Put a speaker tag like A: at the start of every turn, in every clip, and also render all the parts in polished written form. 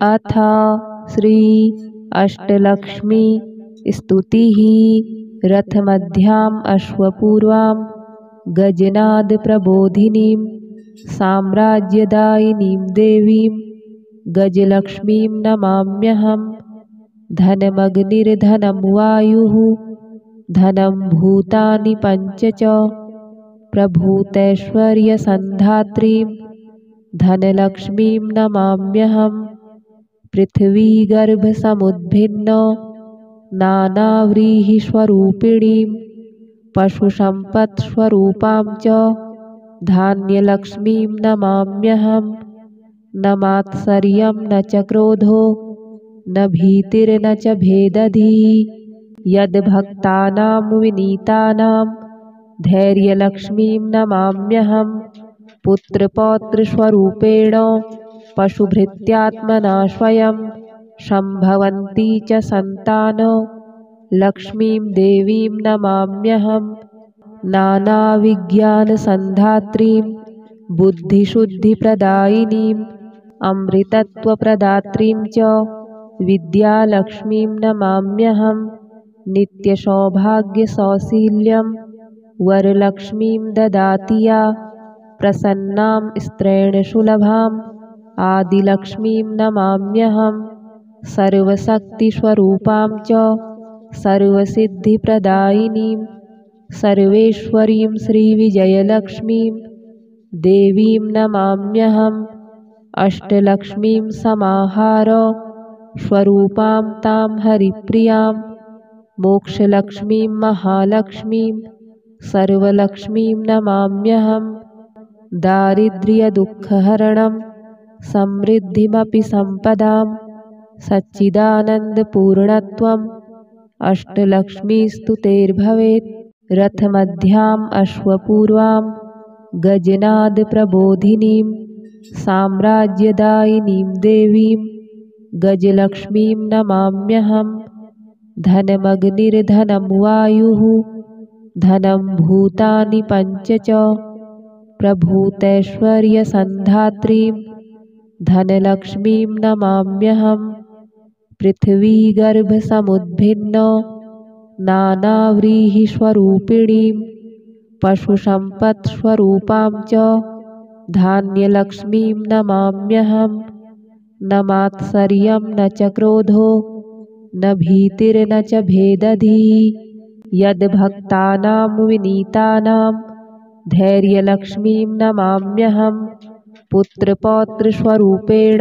A: अथ श्री अष्टलक्ष्मी स्तुतिः। रथमध्याम् अश्वपूर्वां गजनाद प्रबोधिनीं साम्राज्यदायिनीं देवीं गजलक्ष्मीं नमाम्यहम्। धनमग्निर्धनं वायुः धनं भूतानि पञ्च च प्रभूतैश्वर्यसन्धात्रीं धनलक्ष्मीं नमाम्यहम्। पृथ्वीगर्भसमुद्भिन्न नानाव्रीहिस्वरूपिणीं पशुसम्पत्स्वरूपां च धान्यलक्ष्मीं नमाम्यहम्। न मात्सर्यं न च क्रोधो न भीतिर्न च भेदधिः यद्भक्तानां विनीतानां धैर्यलक्ष्मीं नमाम्यहम्। पुत्रपौत्रस्वरूपेण पशुभृत्यात्मना स्वयं सम्भवन्ती च सन्तान लक्ष्मीं देवीं नमाम्यहम्। नानाविज्ञानसन्धात्रीं बुद्धिशुद्धिप्रदायिनीम् अमृतत्वप्रदात्रीं च विद्यालक्ष्मीं नमाम्यहम्। नित्यसौभाग्यसौशील्यं वरलक्ष्मीं ददाति या प्रसन्नां स्त्रेण सुलभाम् आदिलक्ष्मीं नमाम्यहम्। सर्वशक्तिस्वरूपां च सर्वसिद्धिप्रदायिनीं सर्वेश्वरीं श्रीविजयलक्ष्मीं देवीं नमाम्यहम्। अष्टलक्ष्मीं समाहार स्वरूपां तां हरिप्रियां मोक्षलक्ष्मीं महालक्ष्मीं सर्वलक्ष्मीं नमाम्यहम्। दारिद्र्यदुःखहरणं समृद्धिमपि सम्पदां सच्चिदानन्दपूर्णत्वम् अष्टलक्ष्मीस्तुतेर्भवेत्। रथमध्याम् अश्वपूर्वां गजनादप्रबोधिनीं साम्राज्यदायिनीं देवीं गजलक्ष्मीं नमाम्यहम्। धनमग्निर्धनं वायुः धनं भूतानि पञ्च च प्रभूतैश्वर्यसन्धात्रीं धनलक्ष्मीं नमाम्यहम्। पृथ्वीगर्भसमुद्भिन्न नानाव्रीहिस्वरूपिणीं पशुसम्पत्स्वरूपां च धान्यलक्ष्मीं नमाम्यहम्। न मात्सर्यं न च क्रोधो न भीतिर्न च भेदधिः यद्भक्तानां विनीतानां धैर्यलक्ष्मीं नमाम्यहम्। पुत्रपौत्रस्वरूपेण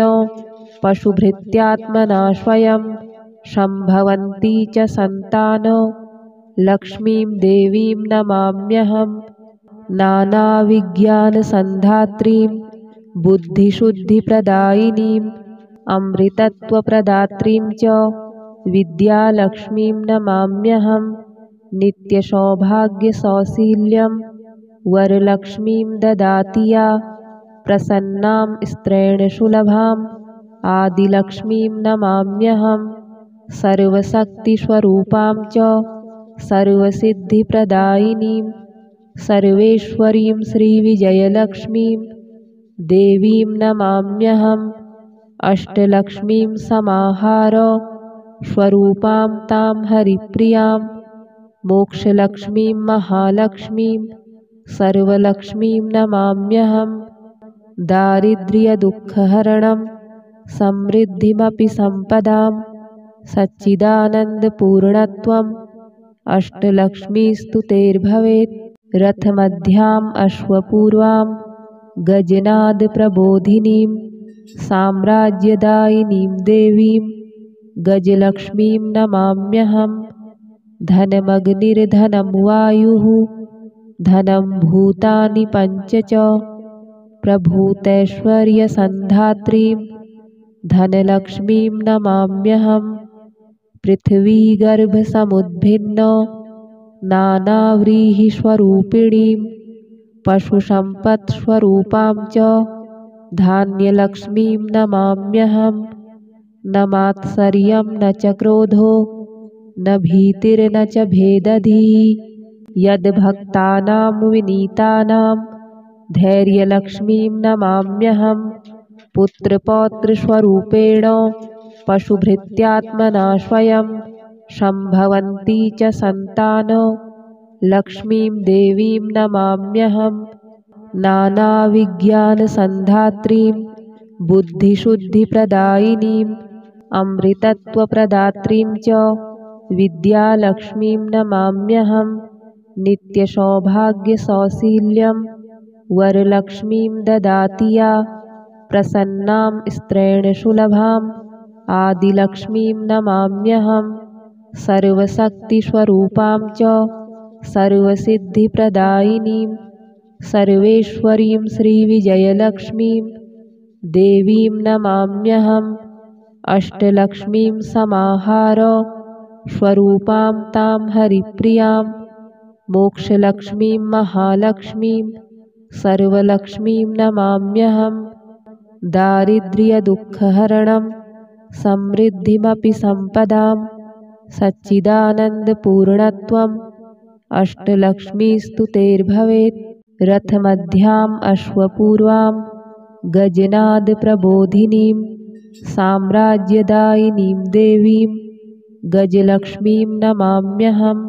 A: पशुभृत्यात्मना स्वयं सम्भवन्ती च सन्तान लक्ष्मीं देवीं नमाम्यहम्। नानाविज्ञानसन्धात्रीं बुद्धिशुद्धिप्रदायिनीम् अमृतत्वप्रदात्रीं च विद्यालक्ष्मीं नमाम्यहम्। नित्यसौभाग्यसौशील्यं वरलक्ष्मीं ददाति या प्रसन्नां स्त्रेण सुलभाम् आदिलक्ष्मीं नमाम्यहम्। सर्वशक्तिस्वरूपां च सर्वसिद्धिप्रदायिनीं सर्वेश्वरीं श्रीविजयलक्ष्मीं देवीं नमाम्यहम्। अष्टलक्ष्मीं समाहार स्वरूपां तां हरिप्रियां मोक्षलक्ष्मीं महालक्ष्मीं सर्वलक्ष्मीं नमाम्यहम्। दारिद्र्यदुःखहरणं समृद्धिमपि सम्पदां सच्चिदानन्दपूर्णत्वम् अष्टलक्ष्मीस्तुतेर्भवेत्। रथमध्याम् अश्वपूर्वां गजनादप्रबोधिनीं साम्राज्यदायिनीं देवीं गजलक्ष्मीं नमाम्यहम्। धनमग्निर्धनं वायुः धनं भूतानि पञ्च च प्रभूतैश्वर्यसन्धात्रीं धनलक्ष्मीं नमाम्यहम्। पृथ्वीगर्भसमुद्भिन्न नानाव्रीहिस्वरूपिणीं पशुसम्पत्स्वरूपां च धान्यलक्ष्मीं नमाम्यहम्। न मात्सर्यं न च क्रोधो न भीतिर्न च भेदधिः यद्भक्तानां विनीतानां धैर्यलक्ष्मीं नमाम्यहम्। पुत्रपौत्रस्वरूपेण पशुभृत्यात्मना स्वयं सम्भवन्ती च सन्तानो लक्ष्मीं देवीं नमाम्यहम्। नानाविज्ञानसन्धात्रीं बुद्धिशुद्धिप्रदायिनीम् अमृतत्वप्रदात्रीं च विद्यालक्ष्मीं नमाम्यहम्। नित्यसौभाग्यसौशील्यं वरलक्ष्मीं ददाति या प्रसन्नां स्त्रेण सुलभाम् आदिलक्ष्मीं नमाम्यहम्। सर्वशक्तिस्वरूपां च सर्वसिद्धिप्रदायिनीं सर्वेश्वरीं श्रीविजयलक्ष्मीं देवीं नमाम्यहम्। अष्टलक्ष्मीं समाहार स्वरूपां तां हरिप्रियां मोक्षलक्ष्मीं महालक्ष्मीं सर्वलक्ष्मीं नमाम्यहम्। दारिद्र्यदुःखहरणं समृद्धिमपि सम्पदां सच्चिदानन्दपूर्णत्वम् अष्टलक्ष्मीस्तुतेर्भवेत्। रथमध्याम् अश्वपूर्वां गजनादप्रबोधिनीं साम्राज्यदायिनीं देवीं गजलक्ष्मीं नमाम्यहम्।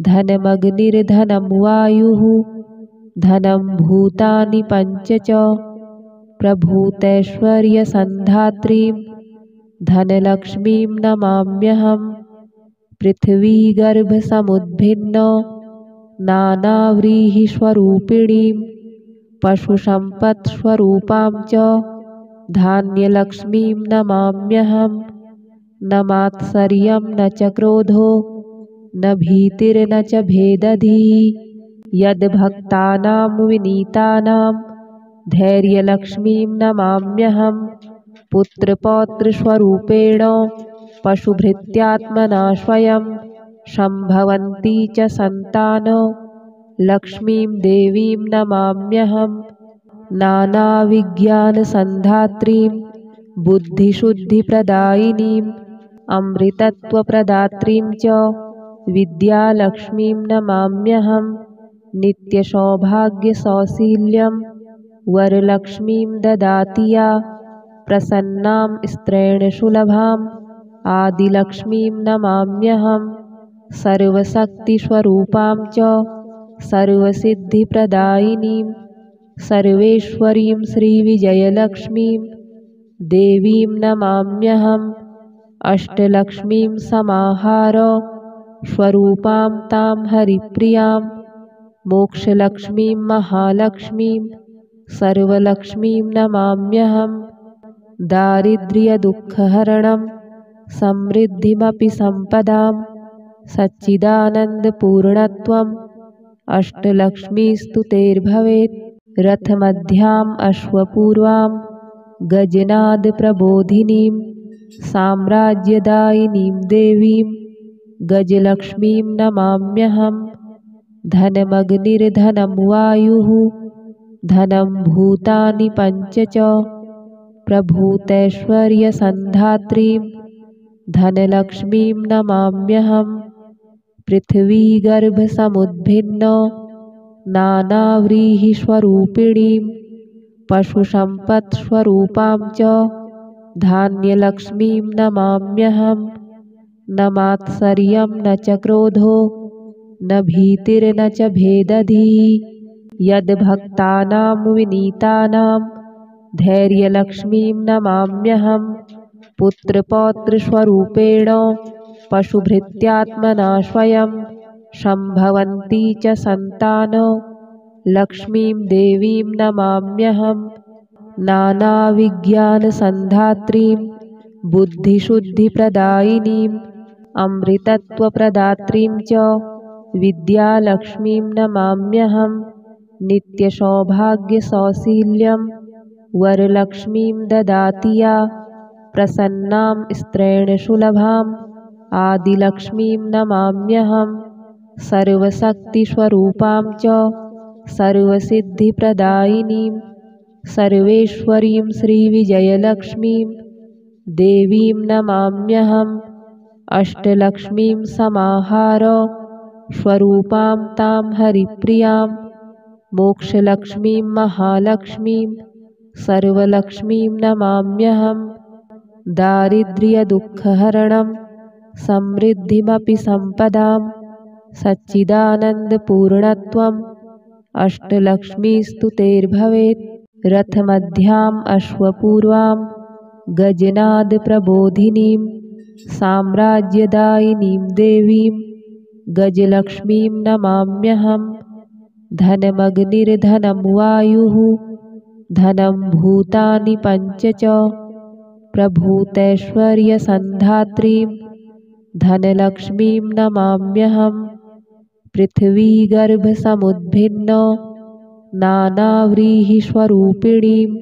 A: धनमग्निर्धनं वायुः धनं भूतानि पञ्च च प्रभूतैश्वर्यसन्धात्रीं धनलक्ष्मीं नमाम्यहम्। पृथ्वीगर्भसमुद्भिन्न नानाव्रीहिस्वरूपिणीं पशुसम्पत्स्वरूपां च धान्यलक्ष्मीं नमाम्यहम्। न मात्सर्यं न च क्रोधो न भीतिर्न च भेदधिः यद्भक्तानां विनीतानां धैर्यलक्ष्मीं नमाम्यहम्। पुत्रपौत्रस्वरूपेण पशुभृत्यात्मना स्वयं सम्भवन्ती च सन्तानो लक्ष्मीं देवीं नमाम्यहम्। नानाविज्ञानसन्धात्रीं बुद्धिशुद्धिप्रदायिनीं अमृतत्वप्रदात्रीं च विद्यालक्ष्मीं नमाम्यहम्। नित्यसौभाग्यसौशील्यं वरलक्ष्मीं ददाति या प्रसन्नां स्त्रेण सुलभाम् आदिलक्ष्मीं नमाम्यहम्। सर्वशक्तिस्वरूपां च सर्वसिद्धिप्रदायिनीं सर्वेश्वरीं श्रीविजयलक्ष्मीं देवीं नमाम्यहम्। अष्टलक्ष्मीं समाहार स्वरूपां तां हरिप्रियां मोक्षलक्ष्मीं महालक्ष्मीं सर्वलक्ष्मीं नमाम्यहम्। दारिद्र्यदुःखहरणं समृद्धिमपि सम्पदां सच्चिदानन्दपूर्णत्वम् अष्टलक्ष्मीस्तुतेर्भवेत्। रथमध्याम् अश्वपूर्वां गजनादप्रबोधिनीं साम्राज्यदायिनीं देवीं गजलक्ष्मीं नमाम्यहम्। धनमग्निर्धनं वायुः धनं भूतानि पञ्च च प्रभूतैश्वर्यसन्धात्रीं धनलक्ष्मीं नमाम्यहम्। पृथ्वीगर्भसमुद्भिन्न नानाव्रीहिस्वरूपिणीं पशुसम्पत्स्वरूपां च धान्यलक्ष्मीं नमाम्यहम्। न मात्सर्यं न च क्रोधो न भीतिर्न च भेदधिः यद्भक्तानां विनीतानां धैर्यलक्ष्मीं नमाम्यहम्। पुत्रपौत्रस्वरूपेण पशुभृत्यात्मना स्वयं सम्भवन्ती च सन्तानो लक्ष्मीं देवीं नमाम्यहम्। नानाविज्ञानसन्धात्रीं बुद्धिशुद्धिप्रदायिनीं अमृतत्वप्रदात्रीं च विद्यालक्ष्मीं नमाम्यहम्। नित्यसौभाग्यसौशील्यं वरलक्ष्मीं ददाति या प्रसन्नां स्त्रेण सुलभाम् आदिलक्ष्मीं नमाम्यहम्। सर्वशक्तिस्वरूपां च सर्वसिद्धिप्रदायिनीं सर्वेश्वरीं श्रीविजयलक्ष्मीं देवीं नमाम्यहम्। अष्टलक्ष्मीं समाहार स्वरूपां तां हरिप्रियां मोक्षलक्ष्मीं महालक्ष्मीं सर्वलक्ष्मीं नमाम्यहं। दारिद्र्यदुःखहरणं समृद्धिमपि सम्पदां सच्चिदानन्दपूर्णत्वम् अष्टलक्ष्मीस्तुतेर्भवेत्। रथमध्याम् अश्वपूर्वां गजनादप्रबोधिनीं साम्राज्यदायिनीं देवीं गजलक्ष्मीं नमाम्यहम्। धनमग्निर्धनं वायुः धनं भूतानि पञ्च च प्रभूतैश्वर्यसन्धात्रीं धनलक्ष्मीं नमाम्यहम्। पृथ्वीगर्भसमुद्भिन्नो नानाव्रीहिस्वरूपिणीं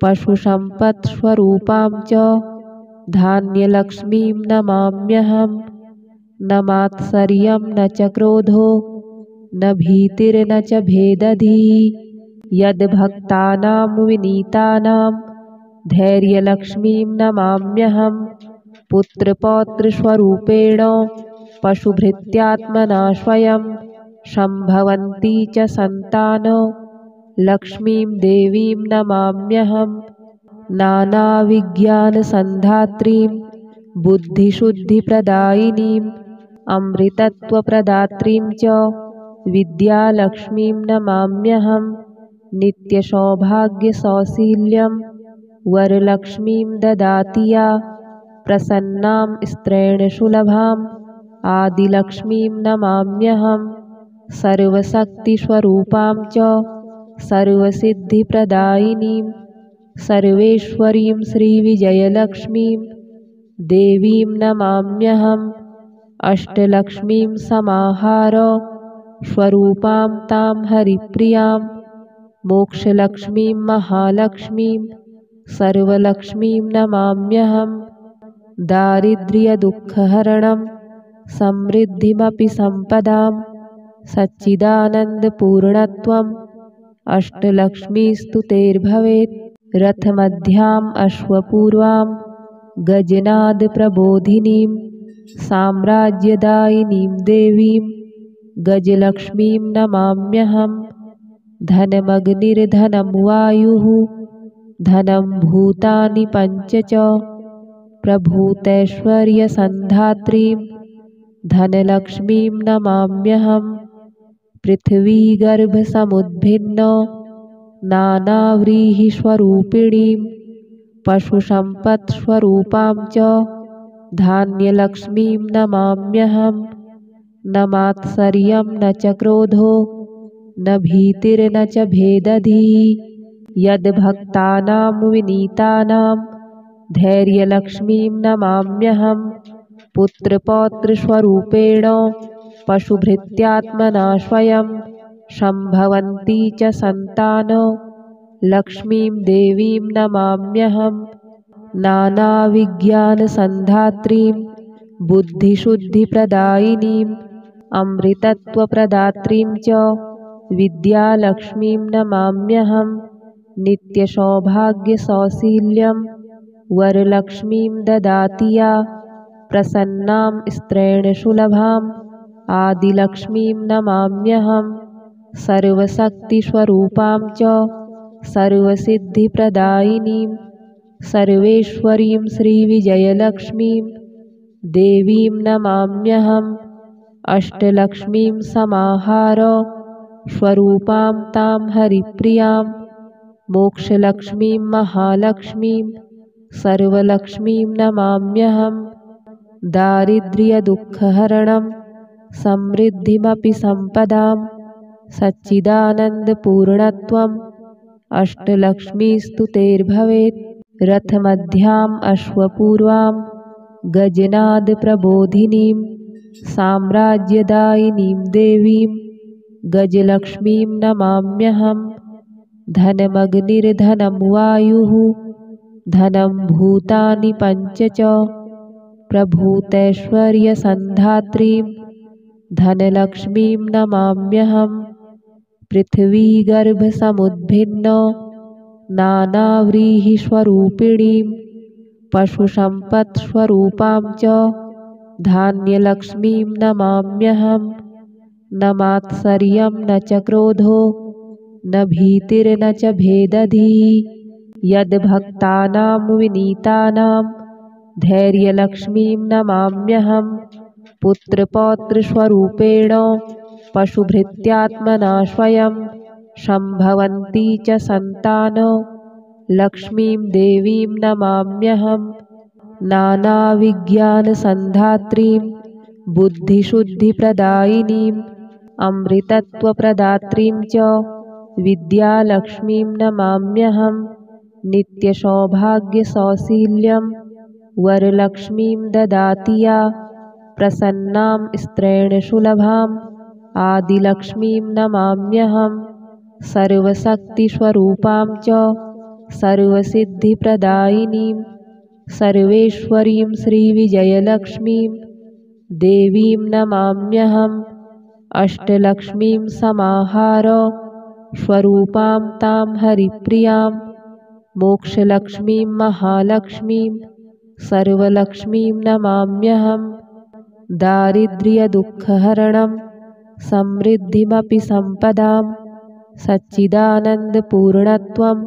A: पशुसम्पत्स्वरूपां च धान्यलक्ष्मीं नमाम्यहम्। न मात्सर्यं न च क्रोधो न भीतिर्न च भेदधिः यद्भक्तानां विनीतानां धैर्यलक्ष्मीं नमाम्यहम्। पुत्रपौत्रस्वरूपेण पशुभृत्यात्मना स्वयं सम्भवन्ती च सन्तानो लक्ष्मीं देवीं नमाम्यहम्। नानाविज्ञानसन्धात्रीं बुद्धिशुद्धिप्रदायिनीम् अमृतत्वप्रदात्रीं च विद्यालक्ष्मीं नमाम्यहम्। नित्यसौभाग्यसौशील्यं वरलक्ष्मीं ददाति या प्रसन्नां स्त्रैणसुलभाम् आदिलक्ष्मीं नमाम्यहम्। सर्वशक्तिस्वरूपां च सर्वसिद्धिप्रदायिनीं सर्वेश्वरीं श्रीविजयलक्ष्मीं देवीं नमाम्यहम्। अष्टलक्ष्मीं समाहार स्वरूपां तां हरिप्रियां मोक्षलक्ष्मीं महालक्ष्मीं सर्वलक्ष्मीं नमाम्यहम्। दारिद्र्यदुःखहरणं समृद्धिमपि सम्पदां सच्चिदानन्दपूर्णत्वम् अष्टलक्ष्मीस्तुतेर्भवेत्। रथमध्याम् अश्वपूर्वां गजनादप्रबोधिनीं साम्राज्यदायिनीं देवीं गजलक्ष्मीं नमाम्यहम्। धनमग्निर्धनं वायुः धनं भूतानि पञ्च च प्रभूतैश्वर्यसन्धात्रीं धनलक्ष्मीं नमाम्यहम्। पृथ्वीगर्भसमुद्भिन्नो नानाव्रीहिस्वरूपिणीं पशुसम्पत्स्वरूपां च धान्यलक्ष्मीं नमाम्यहम्। न मात्सर्यं न च क्रोधो न भीतिर्न च भेदधिः यद्भक्तानां विनीतानां धैर्यलक्ष्मीं नमाम्यहम्। पुत्रपौत्रस्वरूपेण पशुभृत्यात्मना स्वयं सम्भवन्ती च सन्तानो लक्ष्मीं देवीं नमाम्यहम्। नानाविज्ञानसन्धात्रीं बुद्धिशुद्धिप्रदायिनीम् अमृतत्वप्रदात्रीं च विद्यालक्ष्मीं नमाम्यहम्। नित्यसौभाग्यसौशील्यं वरलक्ष्मीं ददाति या प्रसन्नां स्त्रैणसुलभाम् आदिलक्ष्मीं नमाम्यहम्। सर्वशक्तिस्वरूपां च सर्वसिद्धिप्रदायिनीं सर्वेश्वरीं श्रीविजयलक्ष्मीं देवीं नमाम्यहम्। अष्टलक्ष्मीं समाहार स्वरूपां तां हरिप्रियां मोक्षलक्ष्मीं महालक्ष्मीं सर्वलक्ष्मीं नमाम्यहम्। दारिद्र्यदुःखहरणं समृद्धिमपि सम्पदां सच्चिदानन्दपूर्णत्वम् अष्टलक्ष्मीस्तुतेर्भवेत्। रथमध्याम् अश्वपूर्वां गजनादप्रबोधिनीं साम्राज्यदायिनीं देवीं गजलक्ष्मीं नमाम्यहम्। धनमग्निर्धनं वायुः धनं भूतानि पञ्च च प्रभूतैश्वर्यसन्धात्रीं धनलक्ष्मीं नमाम्यहम्। पृथ्वीगर्भसमुद्भिन्नो नानाव्रीहिस्वरूपिणीं पशुसम्पत्स्वरूपां च धान्यलक्ष्मीं नमाम्यहम्। न मात्सर्यं न च क्रोधो न भीतिर्न च भेदधिः यद्भक्तानां विनीतानां धैर्यलक्ष्मीं नमाम्यहम्। पुत्रपौत्रस्वरूपेण पशुभृत्यात्मना स्वयं सम्भवन्ती च सन्तानो लक्ष्मीं देवीं नमाम्यहम्। नानाविज्ञानसन्धात्रीं बुद्धिशुद्धिप्रदायिनीम् अमृतत्वप्रदात्रीं च विद्यालक्ष्मीं नमाम्यहम्। नित्यसौभाग्यसौशील्यं वरलक्ष्मीं ददाति या प्रसन्नां स्त्रेण सुलभाम् आदिलक्ष्मीं नमाम्यहम्। सर्वशक्तिस्वरूपां च सर्वसिद्धिप्रदायिनीं सर्वेश्वरीं श्रीविजयलक्ष्मीं देवीं नमाम्यहम्। अष्टलक्ष्मीं समाहार स्वरूपां तां हरिप्रियां मोक्षलक्ष्मीं महालक्ष्मीं सर्वलक्ष्मीं नमाम्यहम्। दारिद्र्यदुःखहरणं समृद्धिमपि सम्पदां सच्चिदानन्दपूर्णत्वम्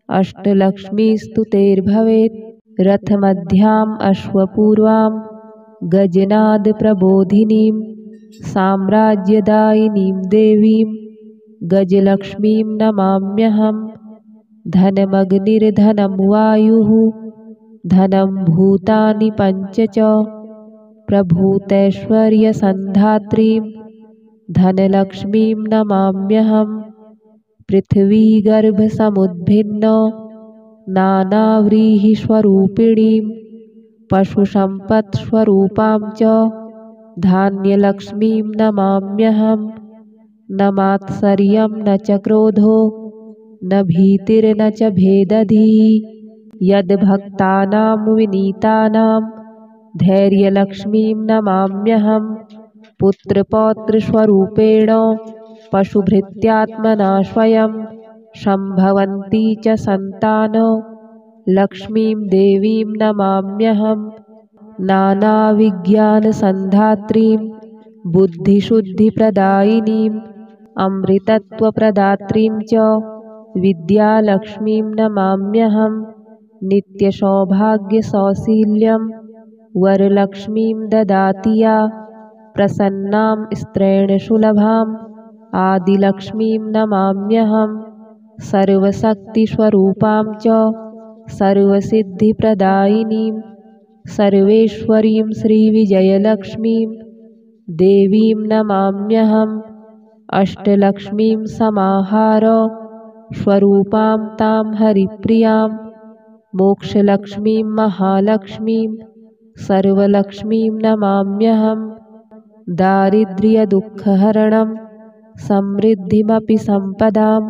A: अष्टलक्ष्मीस्तुतेर्भवेत्। रथमध्याम् अश्वपूर्वां गजनादप्रबोधिनीं साम्राज्यदायिनीं देवीं गजलक्ष्मीं नमाम्यहम्। धनमग्निर्धनं वायुः धनं भूतानि पञ्च च प्रभूतैश्वर्यसन्धात्रीं धनलक्ष्मीं नमाम्यहम्। पृथिवीगर्भसमुद्भिन्न नानाव्रीहिस्वरूपिणीं पशुसम्पत्स्वरूपां च धान्यलक्ष्मीं नमाम्यहम्। न मात्सर्यं न च क्रोधो न भीतिर्न च भेदधिः यद्भक्तानां विनीतानां धैर्यलक्ष्मीं नमाम्यहम्। पुत्रपौत्रस्वरूपेण पशुभृत्यात्मना स्वयं सम्भवन्ती च सन्तानो लक्ष्मीं देवीं नमाम्यहम्। नानाविज्ञानसन्धात्रीं बुद्धिशुद्धिप्रदायिनीम् अमृतत्वप्रदात्रीं च विद्यालक्ष्मीं नमाम्यहम्। नित्यसौभाग्यसौशील्यं वरलक्ष्मीं ददाति या प्रसन्नां स्त्रेण सुलभाम् आदिलक्ष्मीं नमाम्यहम्। सर्वशक्तिस्वरूपां च सर्वसिद्धिप्रदायिनीं सर्वेश्वरीं श्रीविजयलक्ष्मीं देवीं नमाम्यहम्। अष्टलक्ष्मीं समाहार स्वरूपां तां हरिप्रियां मोक्षलक्ष्मीं महालक्ष्मीं सर्वलक्ष्मीं नमाम्यहम्। दारिद्र्यदुःखहरणं समृद्धिमपि सम्पदां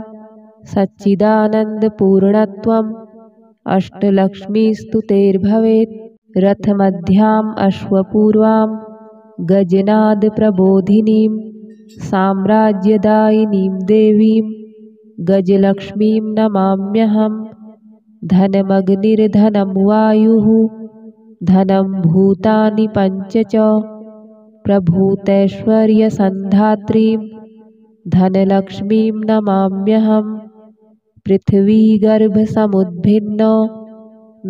A: सच्चिदानन्दपूर्णत्वम् अष्टलक्ष्मीस्तुतेर्भवेत्। रथमध्याम् अश्वपूर्वां गजनादप्रबोधिनीं साम्राज्यदायिनीं देवीं गजलक्ष्मीं नमाम्यहम्। धनमग्निर्धनं वायुः धनं भूतानि पञ्च च प्रभूतैश्वर्यसन्धात्रीं धनलक्ष्मीं नमाम्यहम्। पृथिवीगर्भसमुद्भिन्न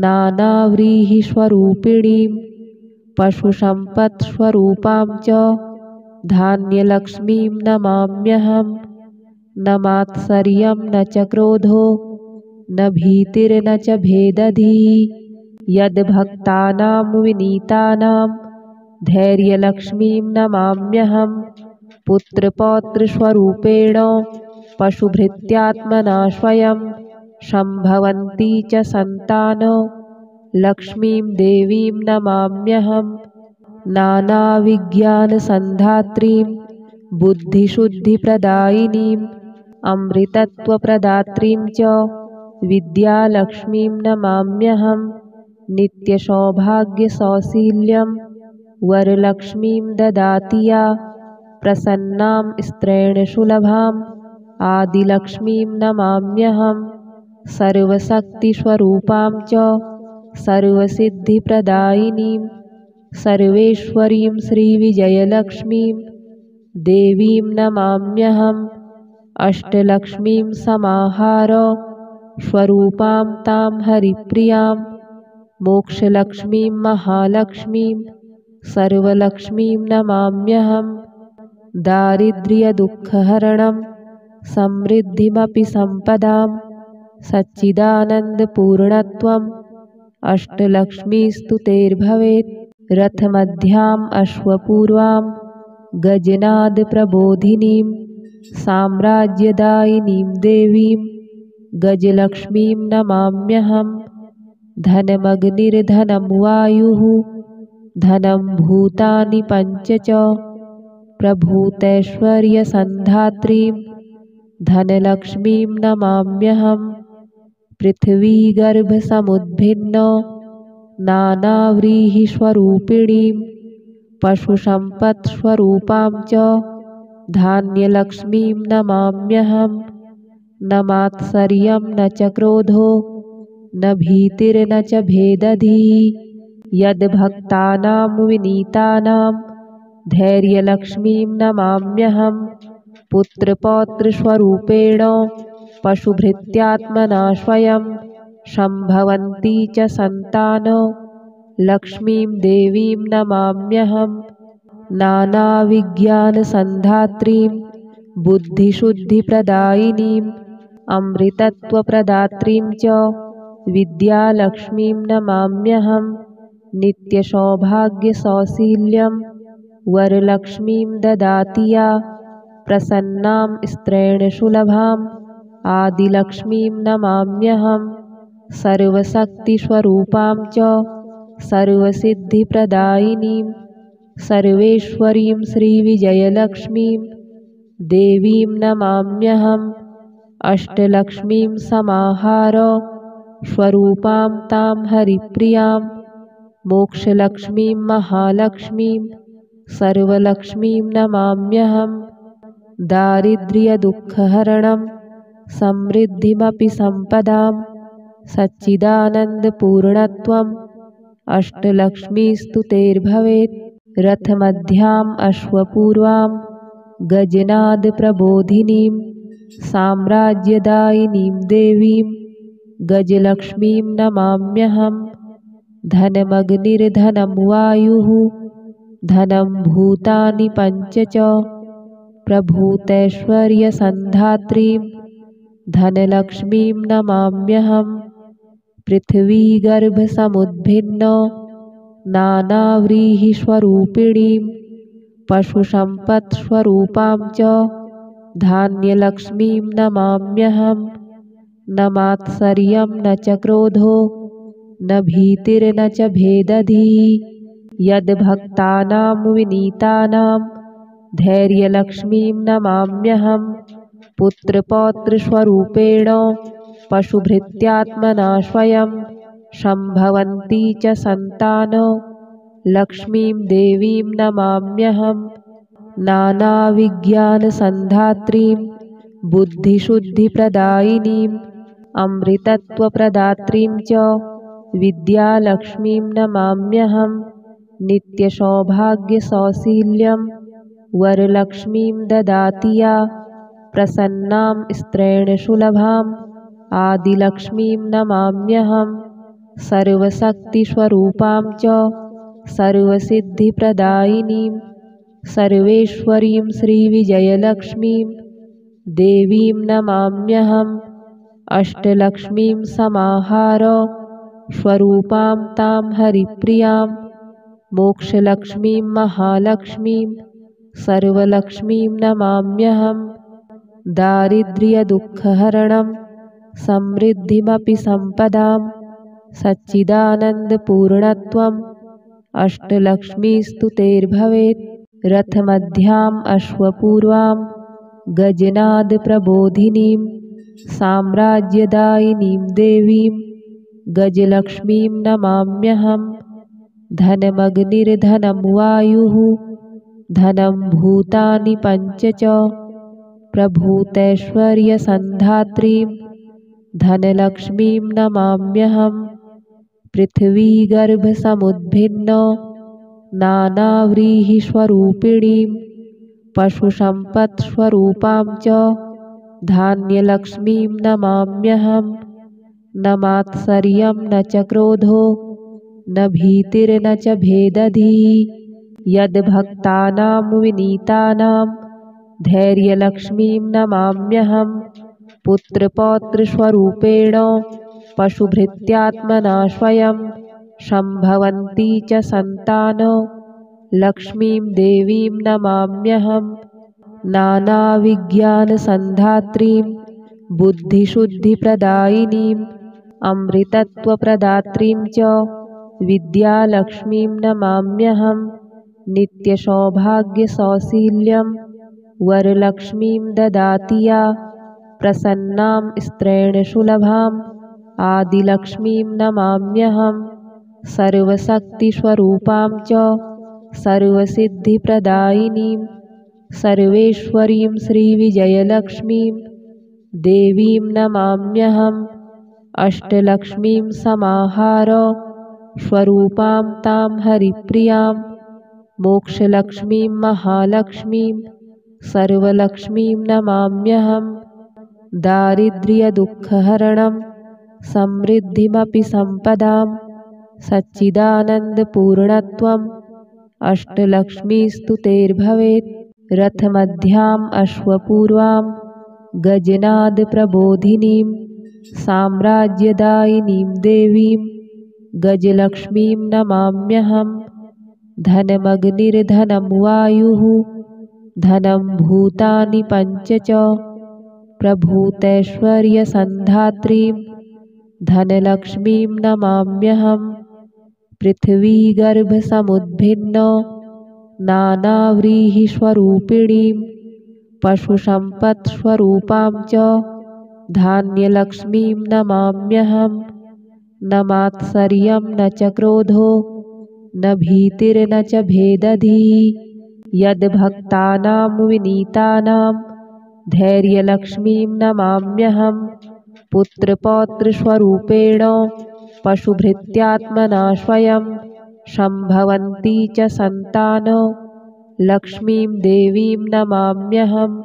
A: नानाव्रीहिस्वरूपिणीं पशुसम्पत्स्वरूपां च धान्यलक्ष्मीं नमाम्यहम्। न मात्सर्यं न च क्रोधो न भीतिर्न च भेदधिः यद्भक्तानां विनीतानां धैर्यलक्ष्मीं नमाम्यहम्। पुत्रपौत्रस्वरूपेण पशुभृत्यात्मना स्वयं सम्भवन्ती च सन्तानो लक्ष्मीं देवीं नमाम्यहम्। नानाविज्ञानसन्धात्रीं बुद्धिशुद्धिप्रदायिनीम् अमृतत्वप्रदात्रीं च विद्यालक्ष्मीं नमाम्यहम्। नित्यसौभाग्यसौशील्यं वरलक्ष्मीं ददाति या प्रसन्नां स्त्रेण सुलभाम् आदिलक्ष्मीं नमाम्यहम्। सर्वशक्तिस्वरूपां च सर्वसिद्धिप्रदायिनीं सर्वेश्वरीं श्रीविजयलक्ष्मीं देवीं नमाम्यहम्। अष्टलक्ष्मीं समाहार स्वरूपां तां हरिप्रियां मोक्षलक्ष्मीं महालक्ष्मीं सर्वलक्ष्मीं नमाम्यहम्। दारिद्र्यदुःखहरणं समृद्धिमपि सम्पदां सच्चिदानन्दपूर्णत्वम् अष्टलक्ष्मीस्तुतेर्भवेत्। रथमध्याम् अश्वपूर्वां गजनादप्रबोधिनीं साम्राज्यदायिनीं देवीं गजलक्ष्मीं नमाम्यहम्। धनमग्निर्धनं वायुः धनं भूतानि पञ्च च प्रभूतैश्वर्यसन्धात्रीं धनलक्ष्मीं नमाम्यहम्। पृथ्वीगर्भसमुद्भिन्नो नानाव्रीहिस्वरूपिणीं पशुसम्पत्स्वरूपां च धान्यलक्ष्मीं नमाम्यहम्। न मात्सर्यं न च क्रोधो न भीतिर्न च भेदधिः यद्भक्तानां विनीतानां धैर्यलक्ष्मीं नमाम्यहम्। पुत्रपौत्रस्वरूपेण पशुभृत्यात्मना स्वयं सम्भवन्ती च सन्तानो लक्ष्मीं देवीं नमाम्यहम्। नानाविज्ञानसन्धात्रीं बुद्धिशुद्धिप्रदायिनीम् अमृतत्वप्रदात्रीं च विद्यालक्ष्मीं नमाम्यहम्। नित्यसौभाग्यसौशील्यं वरलक्ष्मीं ददाति या प्रसन्नां स्त्रेण सुलभाम् आदिलक्ष्मीं नमाम्यहम्। सर्वशक्तिस्वरूपां च सर्वसिद्धिप्रदायिनीं सर्वेश्वरीं श्रीविजयलक्ष्मीं देवीं नमाम्यहम्। अष्टलक्ष्मीं समाहार स्वरूपां तां हरिप्रियां मोक्षलक्ष्मीं महालक्ष्मीं सर्वलक्ष्मीं नमाम्यहम्। दारिद्र्यदुःखहरणं समृद्धिमपि सम्पदां सच्चिदानन्दपूर्णत्वम् अष्टलक्ष्मीस्तुतेर्भवेत्। रथमध्याम् अश्वपूर्वां गजनादप्रबोधिनीं साम्राज्यदायिनीं देवीं गजलक्ष्मीं नमाम्यहम्। धनमग्निर्धनं वायुः धनं भूतानि पञ्च च प्रभूतैश्वर्यसन्धात्रीं धनलक्ष्मीं नमाम्यहम्। पृथ्वीगर्भसमुद्भिन्नो नानाव्रीहिस्वरूपिणीं पशुसम्पत्स्वरूपां च धान्यलक्ष्मीं नमाम्यहम्। न मात्सर्यं न च क्रोधो न भीतिर्न च भेदधिः यद्भक्तानां विनीतानां धैर्यलक्ष्मीं नमाम्यहम्। पुत्रपौत्रस्वरूपेण पशुभृत्यात्मना स्वयं सम्भवन्ती च सन्तानो लक्ष्मीं देवीं नमाम्यहम्। नानाविज्ञानसन्धात्रीं बुद्धिशुद्धिप्रदायिनीम् अमृतत्वप्रदात्रीं च विद्यालक्ष्मीं नमाम्यहम्। नित्यसौभाग्यसौशील्यं वरलक्ष्मीं ददाति या प्रसन्नां स्त्रेण सुलभाम् आदिलक्ष्मीं नमाम्यहम्। सर्वशक्तिस्वरूपां च सर्वसिद्धिप्रदायिनीं सर्वेश्वरीं श्रीविजयलक्ष्मीं देवीं नमाम्यहम्। अष्टलक्ष्मीं समाहार स्वरूपां तां हरिप्रियां मोक्षलक्ष्मीं महालक्ष्मीं सर्वलक्ष्मीं नमाम्यहम्। दारिद्र्यदुःखहरणं समृद्धिमपि सम्पदां सच्चिदानन्दपूर्णत्वम् अष्टलक्ष्मीस्तुतेर्भवेत्। रथमध्याम् अश्वपूर्वां गजनादप्रबोधिनीं साम्राज्यदायिनीं देवीं गजलक्ष्मीं नमाम्यहम्। धनमग्निर्धनं वायुः धनं भूतानि पञ्च च प्रभूतैश्वर्यसन्धात्रीं धनलक्ष्मीं नमाम्यहम्। पृथ्वीगर्भसमुद्भिन्नो नानाव्रीहिस्वरूपिणीं पशुसम्पत्स्वरूपां च धान्यलक्ष्मीं नमाम्यहम्। न मात्सर्यं न च क्रोधो न भीतिर्न च भेदधिः यद्भक्तानां विनीतानां धैर्यलक्ष्मीं नमाम्यहं पुत्रपौत्रस्वरूपेण पशुभृत्यात्मना स्वयं सम्भवन्ती च सन्तानो लक्ष्मीं देवीं नमाम्यहं नानाविज्ञानसन्धात्रीं बुद्धिशुद्धिप्रदायिनीम् अमृतत्वप्रदात्रीं च विद्यालक्ष्मीं नमाम्यहं नित्यसौभाग्यसौशील्यं वरलक्ष्मीं ददाति या प्रसन्नां स्त्रेण सुलभाम् आदिलक्ष्मीं नमाम्यहं सर्वशक्तिस्वरूपां च सर्वसिद्धिप्रदायिनीं सर्वेश्वरीं श्रीविजयलक्ष्मीं देवीं नमाम्यहम् अष्टलक्ष्मीं समाहार स्वरूपां तां हरिप्रियां मोक्षलक्ष्मीं महालक्ष्मीं सर्वलक्ष्मीं नमाम्यहं दारिद्र्यदुःखहरणं समृद्धिमपि सम्पदां सच्चिदानन्दपूर्णत्वम् अष्टलक्ष्मीस्तुतेर्भवेत् रथमध्याम् अश्वपूर्वां गजनादप्रबोधिनीं साम्राज्यदायिनीं देवीं गजलक्ष्मीं नमाम्यहं धनमग्निर्धनं वायुः धनं भूतानि पञ्च च प्रभूतैश्वर्यसन्धात्रीं धनलक्ष्मीं नमाम्यहं पृथ्वीगर्भसमुद्भिन्न नानाव्रीहिस्वरूपिणीं पशुसम्पत्स्वरूपां च धान्यलक्ष्मीं नमाम्यहं न मात्सर्यं न च क्रोधो न भीतिर्न च भेदधिः यद्भक्तानां विनीतानां धैर्यलक्ष्मीं नमाम्यहं पुत्रपौत्रस्वरूपेण पशुभृत्यात्मना स्वयं सम्भवन्ती च सन्तानो लक्ष्मीं देवीं नमाम्यहं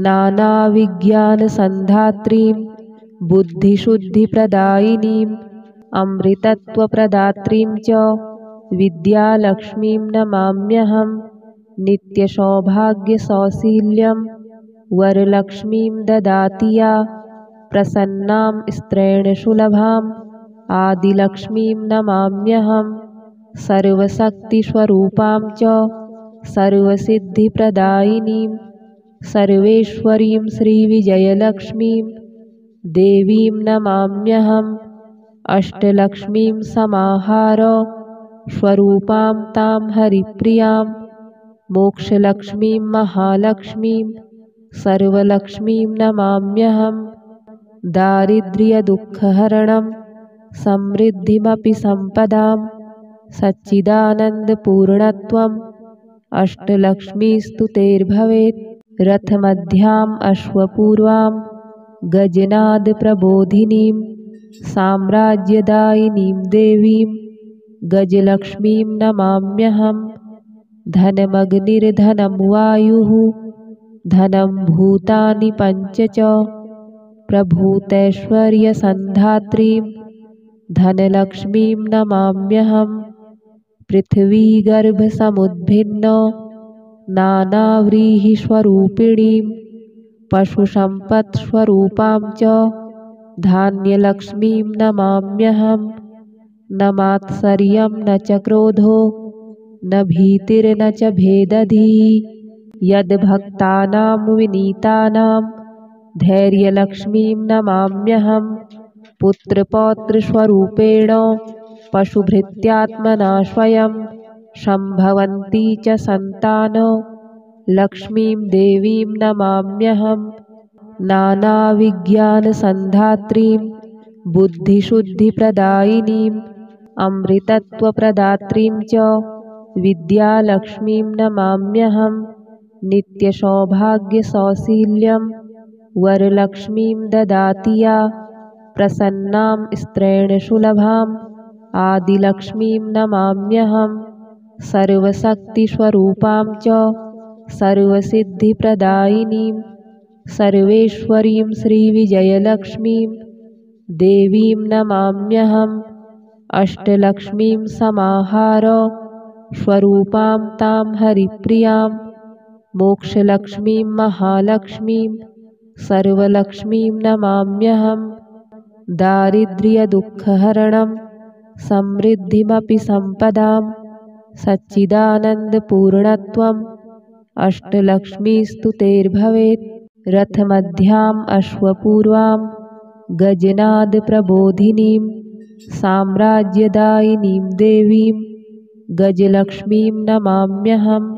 A: नानाविज्ञानसन्धात्रीं बुद्धिशुद्धिप्रदायिनीम् अमृतत्वप्रदात्रीं च विद्यालक्ष्मीं नमाम्यहं नित्यसौभाग्यसौशील्यं वरलक्ष्मीं ददाति या प्रसन्नां स्त्रेण सुलभाम् आदिलक्ष्मीं नमाम्यहं सर्वशक्तिस्वरूपां च सर्वसिद्धिप्रदायिनीं सर्वेश्वरीं श्रीविजयलक्ष्मीं देवीं नमाम्यहम् अष्टलक्ष्मीं समाहार स्वरूपां तां हरिप्रियां मोक्षलक्ष्मीं महालक्ष्मीं सर्वलक्ष्मीं नमाम्यहं दारिद्र्यदुःखहरणं समृद्धिमपि सम्पदां सच्चिदानन्दपूर्णत्वम् अष्टलक्ष्मीस्तुतेर्भवेत् रथमध्याम् अश्वपूर्वां गजनादप्रबोधिनीं साम्राज्यदायिनीं देवीं गजलक्ष्मीं नमाम्यहं धनमग्निर्धनं वायुः धनं भूतानि पञ्च च प्रभूतैश्वर्यसन्धात्रीं धनलक्ष्मीं नमाम्यहं पृथ्वीगर्भसमुद्भिन्न नानाव्रीहिस्वरूपिणीं पशुसम्पत्स्वरूपां च धान्यलक्ष्मीं नमाम्यहं न मात्सर्यं न च क्रोधो न भीतिर्न च भेदधिः यद्भक्तानां विनीतानां धैर्यलक्ष्मीं नमाम्यहं पुत्रपौत्रस्वरूपेण पशुभृत्यात्मना स्वयं सम्भवन्ती च सन्तानो लक्ष्मीं देवीं नमाम्यहं नानाविज्ञानसन्धात्रीं बुद्धिशुद्धिप्रदायिनीम् अमृतत्वप्रदात्रीं च विद्यालक्ष्मीं नमाम्यहं नित्यसौभाग्यसौशील्यं वरलक्ष्मीं ददाति या प्रसन्नां स्त्रेण सुलभाम् आदिलक्ष्मीं नमाम्यहं सर्वशक्तिस्वरूपां च सर्वसिद्धिप्रदायिनीं सर्वेश्वरीं श्रीविजयलक्ष्मीं देवीं नमाम्यहम् अष्टलक्ष्मीं समाहार स्वरूपां तां हरिप्रियां मोक्षलक्ष्मीं महालक्ष्मीं सर्वलक्ष्मीं नमाम्यहम् दारिद्र्यदुःखहरणं समृद्धिमपि सम्पदां सच्चिदानन्दपूर्णत्वम् अष्टलक्ष्मीस्तुतेर्भवेत् रथमध्याम् अश्वपूर्वां गजनादप्रबोधिनीं साम्राज्यदायिनीं देवीं गजलक्ष्मीं नमाम्यहम्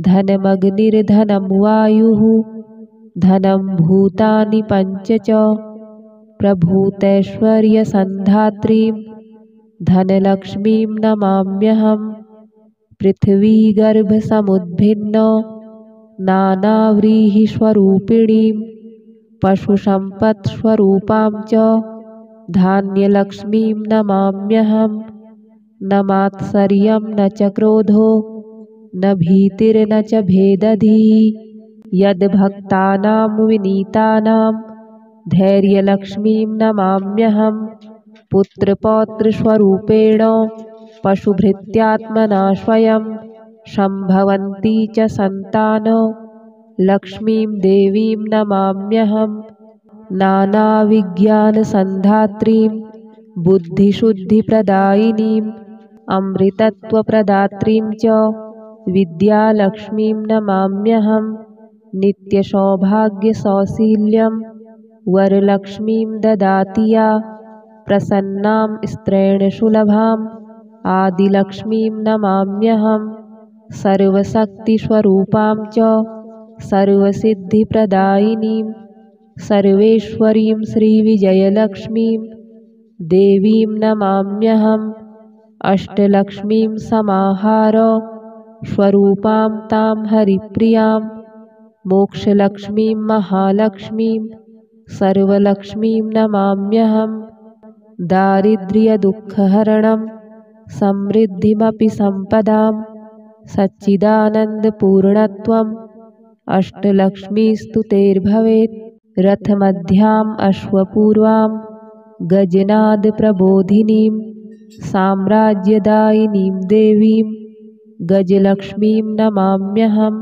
A: धनमग्निर्धनं वायुः धनं भूतानि पञ्च च प्रभूतैश्वर्यसन्धात्रीं धनलक्ष्मीं नमाम्यहम् पृथ्वीगर्भसमुद्भिन्न नानाव्रीहिस्वरूपिणीं पशुसम्पत्स्वरूपां च धान्यलक्ष्मीं नमाम्यहम् न मात्सर्यं न च क्रोधो न भीतिर्न च भेदधिः यद्भक्तानां विनीतानां धैर्यलक्ष्मीं नमाम्यहम् पुत्रपौत्रस्वरूपेण पशुभृत्यात्मना स्वयं सम्भवन्ती च सन्तान लक्ष्मीं देवीं नमाम्यहम् नानाविज्ञानसन्धात्रीं बुद्धिशुद्धिप्रदायिनीम् अमृतत्वप्रदात्रीं च विद्यालक्ष्मीं नमाम्यहम् नित्यसौभाग्यसौशील्यं वरलक्ष्मीं ददाति या प्रसन्नां स्त्रैणसुलभाम् आदिलक्ष्मीं नमाम्यहम् सर्वशक्तिस्वरूपां च सर्वसिद्धिप्रदायिनीं सर्वेश्वरीं श्रीविजयलक्ष्मीं देवीं नमाम्यहम् अष्टलक्ष्मीं समाहार स्वरूपां तां हरिप्रियां मोक्षलक्ष्मीं महालक्ष्मीं सर्वलक्ष्मीं नमाम्यहम् दारिद्र्यदुःखहरणं समृद्धिमपि सम्पदां सच्चिदानन्दपूर्णत्वम् अष्टलक्ष्मीस्तुतेर्भवेत् रथमध्याम् अश्वपूर्वां गजनादप्रबोधिनीं साम्राज्यदायिनीं देवीं गजलक्ष्मीं नमाम्यहम्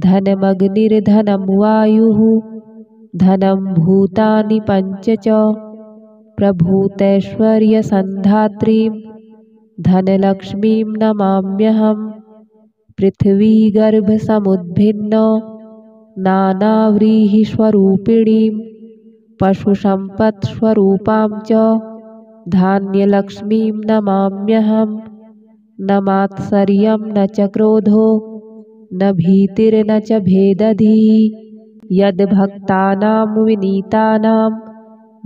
A: धनमग्निर्धनं वायुः धनं भूतानि पञ्च च प्रभूतैश्वर्यसन्धात्रीं धनलक्ष्मीं नमाम्यहम् पृथ्वीगर्भसमुद्भिन्न नानाव्रीहिस्वरूपिणीं पशुसम्पत्स्वरूपां च धान्यलक्ष्मीं नमाम्यहम् न मात्सर्यं न च क्रोधो न भीतिर्न च भेदधिः यद्भक्तानां विनीतानां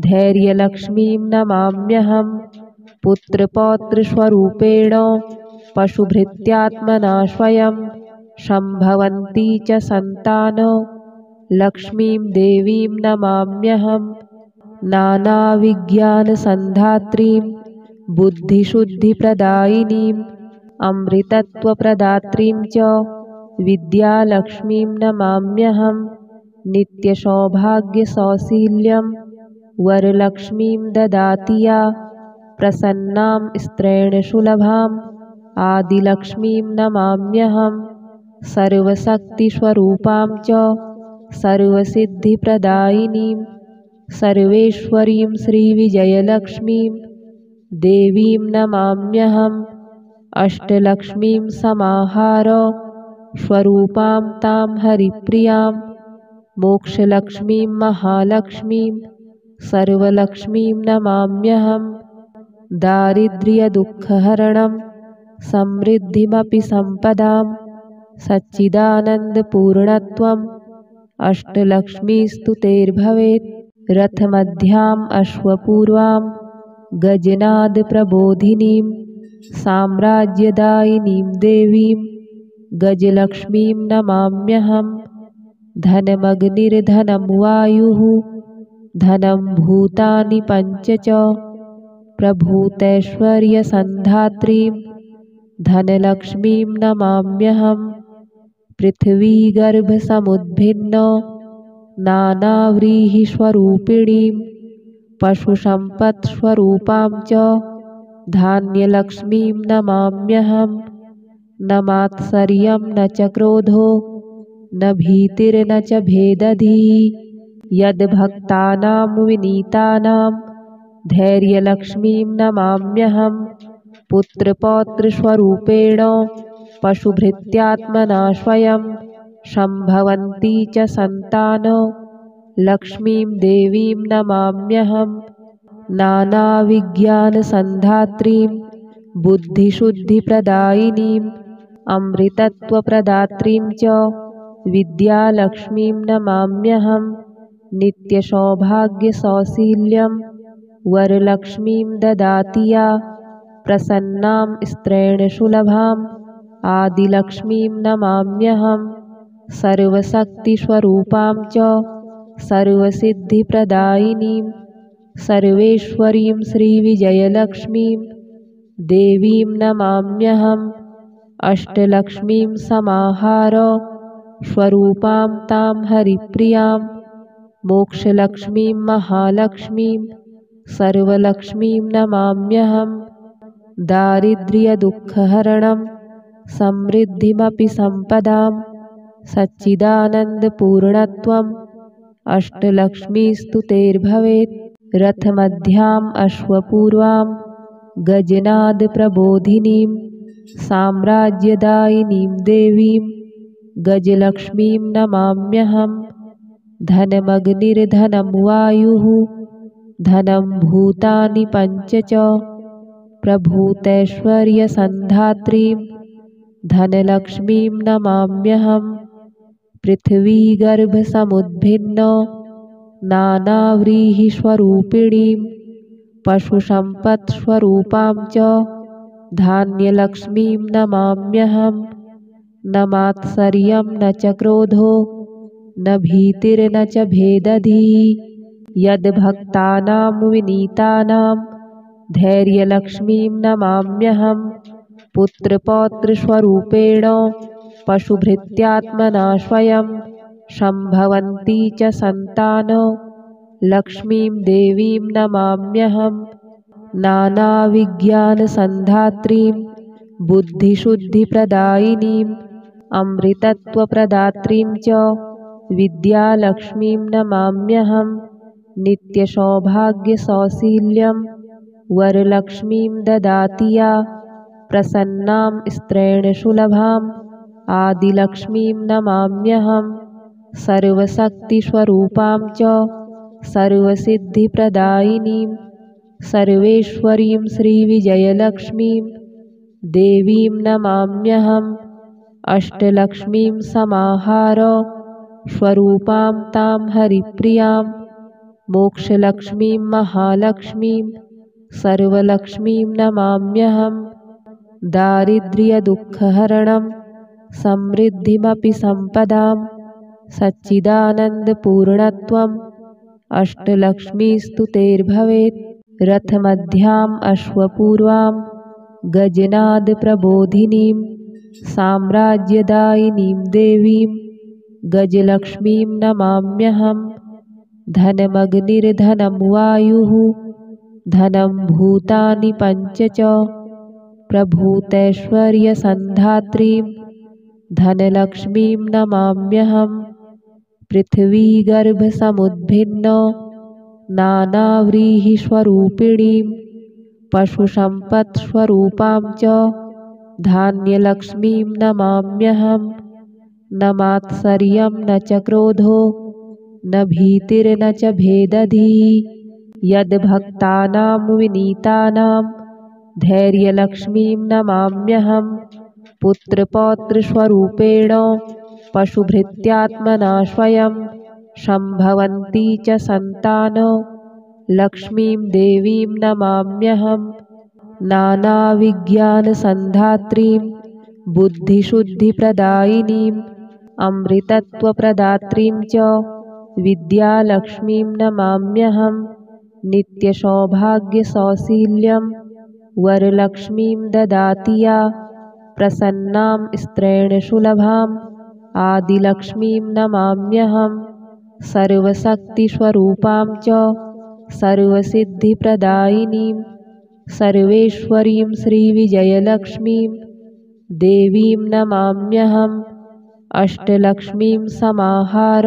A: धैर्यलक्ष्मीं नमाम्यहम् पुत्रपौत्रस्वरूपेण पशुभृत्यात्मना स्वयं सम्भवन्ती च सन्तान लक्ष्मीं देवीं नमाम्यहम् नानाविज्ञानसन्धात्रीं बुद्धिशुद्धिप्रदायिनीम् अमृतत्वप्रदात्रीं च विद्यालक्ष्मीं नमाम्यहम् नित्यसौभाग्यसौशील्यं वरलक्ष्मीं ददाति या प्रसन्नां स्त्रैणसुलभाम् आदिलक्ष्मीं नमाम्यहम् सर्वशक्तिस्वरूपां च सर्वसिद्धिप्रदायिनीं सर्वेश्वरीं श्रीविजयलक्ष्मीं देवीं नमाम्यहम् अष्टलक्ष्मीं समाहार स्वरूपां तां हरिप्रियां मोक्षलक्ष्मीं महालक्ष्मीं सर्वलक्ष्मीं नमाम्यहम् दारिद्र्यदुःखहरणं समृद्धिमपि सम्पदां सच्चिदानन्दपूर्णत्वम् अष्टलक्ष्मीस्तुतेर्भवेत् रथमध्याम् अश्वपूर्वां गजनादप्रबोधिनीं साम्राज्यदायिनीं देवीं गजलक्ष्मीं नमाम्यहम् धनमग्निर्धनं वायुः धनं भूतानि पञ्च च प्रभूतैश्वर्यसन्धात्रीं धनलक्ष्मीं नमाम्यहम् पृथ्वीगर्भसमुद्भिन्न नानाव्रीहिस्वरूपिणीं पशुसम्पत्स्वरूपां च धान्यलक्ष्मीं नमाम्यहम्। न मात्सर्यं न च क्रोधो न भीतिर्न च भेदधिः। यद्भक्तानां विनीतानां धैर्यलक्ष्मीं नमाम्यहम्। पुत्रपौत्रस्वरूपेण पशुभृत्यात्मना स्वयं सम्भवन्ती च सन्तानो लक्ष्मीं देवीं नमाम्यहम्। नानाविज्ञानसन्धात्रीं बुद्धिशुद्धिप्रदायिनीं अमृतत्वप्रदात्रीं च विद्यालक्ष्मीं नमाम्यहम्। नित्यसौभाग्यसौशील्यं वरलक्ष्मीं ददाति या प्रसन्नां स्त्रेण सुलभाम् आदिलक्ष्मीं नमाम्यहम्। सर्वशक्तिस्वरूपां च सर्वसिद्धिप्रदायिनीं सर्वेश्वरीं श्रीविजयलक्ष्मीं देवीं नमाम्यहम्। अष्टलक्ष्मीं समाहार स्वरूपां तां हरिप्रियां मोक्षलक्ष्मीं महालक्ष्मीं सर्वलक्ष्मीं नमाम्यहम्। दारिद्र्यदुःखहरणं समृद्धिमपि सम्पदां सच्चिदानन्दपूर्णत्वम् अष्टलक्ष्मीस्तुतेर्भवेत्। रथमध्याम् अश्वपूर्वां गजनादप्रबोधिनीं साम्राज्यदायिनीं देवीं गजलक्ष्मीं नमाम्यहम्। धनमग्निर्धनं वायुः धनं भूतानि पञ्च च प्रभूतैश्वर्यसन्धात्रीं धनलक्ष्मीं नमाम्यहम्। पृथ्वीगर्भसमुद्भिन्न नानाव्रीहिस्वरूपिणीं पशुसम्पत्स्वरूपां च धान्यलक्ष्मीं नमाम्यहम्। न मात्सर्यं न च क्रोधो न भीतिर्न च भेदधिः। यद्भक्तानां विनीतानां धैर्यलक्ष्मीं नमाम्यहम्। पुत्रपौत्रस्वरूपेण पशुभृत्यात्मना स्वयं सम्भवन्ती च सन्तानो लक्ष्मीं देवीं नमाम्यहम्। नानाविज्ञानसन्धात्रीं बुद्धिशुद्धिप्रदायिनीं अमृतत्वप्रदात्रीं च विद्यालक्ष्मीं नमाम्यहम्। नित्यसौभाग्यसौशील्यं वरलक्ष्मीं ददाति या प्रसन्नां स्त्रेण सुलभाम् आदिलक्ष्मीं नमाम्यहम्। सर्वशक्तिस्वरूपां च सर्वसिद्धिप्रदायिनीं सर्वेश्वरीं श्रीविजयलक्ष्मीं देवीं नमाम्यहम्। अष्टलक्ष्मीं समाहार स्वरूपां तां हरिप्रियां मोक्षलक्ष्मीं महालक्ष्मीं सर्वलक्ष्मीं नमाम्यहम्। दारिद्र्यदुःखहरणं समृद्धिमपि सम्पदां सच्चिदानन्दपूर्णत्वम् अष्टलक्ष्मीस्तुतेर्भवेत्। रथमध्याम् अश्वपूर्वां गजनादप्रबोधिनीं साम्राज्यदायिनीं देवीं गजलक्ष्मीं नमाम्यहम्। धनमग्निर्धनं वायुः धनं भूतानि पञ्च च प्रभूतैश्वर्यसन्धात्रीं धनलक्ष्मीं नमाम्यहम्। पृथ्वीगर्भसमुद्भिन्न नानाव्रीहिस्वरूपिणीं पशुसम्पत्स्वरूपां च धान्यलक्ष्मीं नमाम्यहम्। न मात्सर्यं न च क्रोधो न भीतिर्न च भेदधिः। यद्भक्तानां विनीतानां धैर्यलक्ष्मीं नमाम्यहम्। पुत्रपौत्रस्वरूपेण पशुभृत्यात्मना स्वयं सम्भवन्ती च सन्तानो लक्ष्मीं देवीं नमाम्यहम्। नानाविज्ञानसन्धात्रीं बुद्धिशुद्धिप्रदायिनीं अमृतत्वप्रदात्रीं च विद्यालक्ष्मीं नमाम्यहम्। नित्यसौभाग्यसौशील्यं वरलक्ष्मीं ददाति या प्रसन्नां स्त्रेण सुलभाम् आदिलक्ष्मीं नमाम्यहम्। सर्वशक्तिस्वरूपां च सर्वसिद्धिप्रदायिनीं सर्वेश्वरीं श्रीविजयलक्ष्मीं देवीं नमाम्यहम्। अष्टलक्ष्मीं समाहार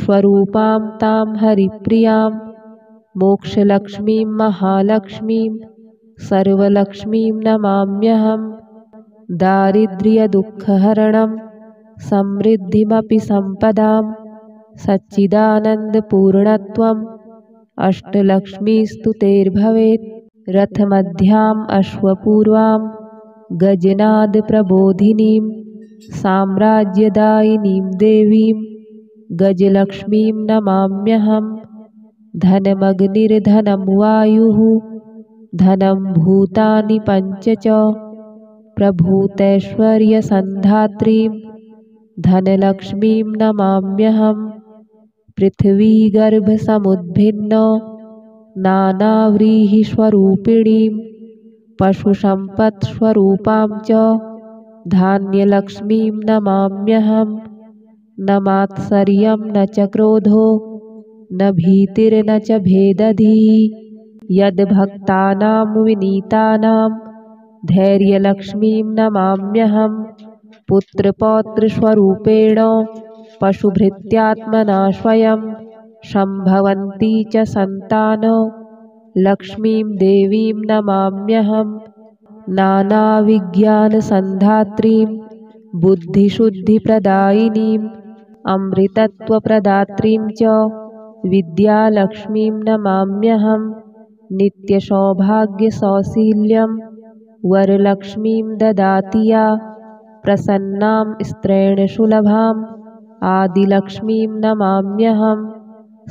A: स्वरूपां तां हरिप्रियां मोक्षलक्ष्मीं महालक्ष्मीं सर्वलक्ष्मीं नमाम्यहम्। दारिद्र्यदुःखहरणं समृद्धिमपि सम्पदां सच्चिदानन्दपूर्णत्वम् अष्टलक्ष्मीस्तुतेर्भवेत्। रथमध्याम् अश्वपूर्वां गजनादप्रबोधिनीं साम्राज्यदायिनीं देवीं गजलक्ष्मीं नमाम्यहम्। धनमग्निर्धनं वायुः धनं भूतानि पञ्च च प्रभूतैश्वर्यसन्धात्रीं धनलक्ष्मीं नमाम्यहम्। पृथ्वीगर्भसमुद्भिन्न नानाव्रीहिस्वरूपिणीं पशुसम्पत्स्वरूपां च धान्यलक्ष्मीं नमाम्यहम्। न मात्सर्यं न च क्रोधो न भीतिर्न च भेदधिः यद्भक्तानां विनीतानां धैर्यलक्ष्मीं नमाम्यहम्। पुत्रपौत्रस्वरूपेण पशुभृत्यात्मना स्वयं सम्भवन्ती च सन्तान लक्ष्मीं देवीं नमाम्यहम्। नानाविज्ञानसन्धात्रीं बुद्धिशुद्धिप्रदायिनीं अमृतत्वप्रदात्रीं च विद्यालक्ष्मीं नमाम्यहम्। नित्यसौभाग्यसौशील्यं वरलक्ष्मीं ददाति या प्रसन्नां स्त्रैणसुलभाम् आदिलक्ष्मीं नमाम्यहम्।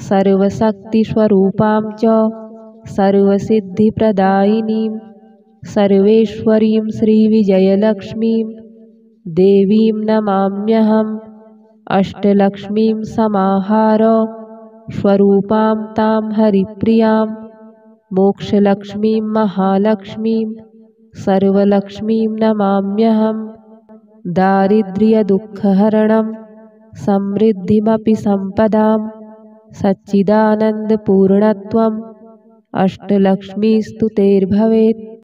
A: सर्वशक्तिस्वरूपां च सर्वसिद्धिप्रदायिनीं सर्वेश्वरीं श्रीविजयलक्ष्मीं देवीं नमाम्यहम्। अष्टलक्ष्मीं समाहार स्वरूपां तां हरिप्रियां मोक्षलक्ष्मीं महालक्ष्मीं सर्वलक्ष्मीं नमाम्यहम्। दारिद्र्यदुःखहरणं समृद्धिमपि सम्पदां सच्चिदानन्दपूर्णत्वम् अष्टलक्ष्मीस्तुतेर्भवेत्।